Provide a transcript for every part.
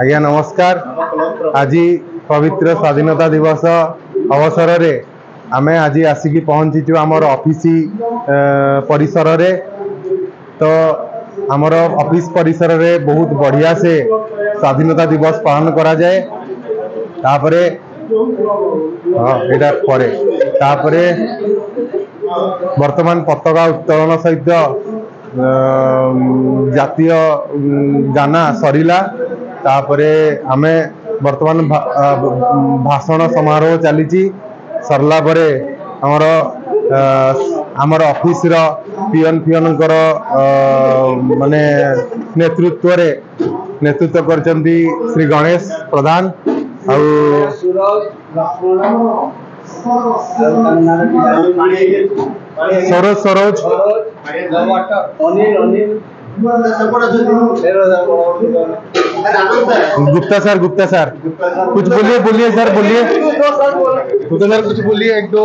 आज्ञा नमस्कार। आज पवित्र स्वाधीनता दिवस अवसर रे आमे आज आसिकी पहुंची आमर ऑफिस परिसर रे। तो आमर ऑफिस परिसर रे बहुत बढ़िया से स्वाधीनता दिवस पालन करा जाए। तापरे एटा परे तापरे वर्तमान पताका उत्तोलन सहित जातीय गाना सरिला। तापरे आमे वर्तमान भाषण समारोह चली सरला परे आमर ऑफिस रो पियन माने नेतृत्व करचंदी श्री गणेश प्रधान सरोज गुप्ता सर कुछ बोलिए सर बोलिए गुप्ता सर कुछ बोलिए एक दो।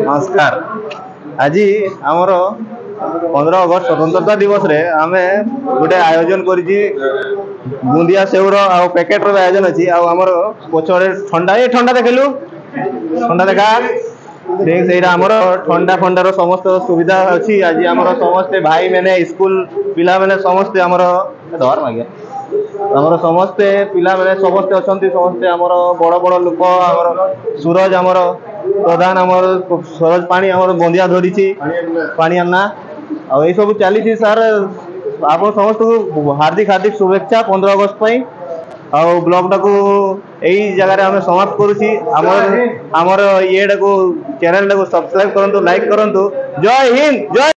नमस्कार। आज आमर 15 अगस्त स्वतंत्रता दिवस रे आमे गोटे आयोजन करिछि बुंदिया सेउर आ पैकेट रो आयोजन अछि। आ हमर पछरे ठंडा देखलु ठंडा देखा सेटा आमर ठंडा रो समस्त सुविधा अछि। आज आमर समस्त भाई मैंने स्कूल पिला मैंने समस्त आमर धर मागे आमर समस्त पिला मैंने समस्त अछंती समस्त आमर बड़ लोक आमर सूरज आमर प्रधान आमर सूरज पानी आमर बंदिया धरिछि पानी अन्ना आ ए सब चली सर। आप समस्त को हार्दिक शुभेच्छा 15 अगस्त पई। आ ब्लॉग टाको यही जगह आम समाप्त करुछि। आमर ये चैनल टाको सब्सक्राइब करंतु लाइक करंतु। जय हिंद जय।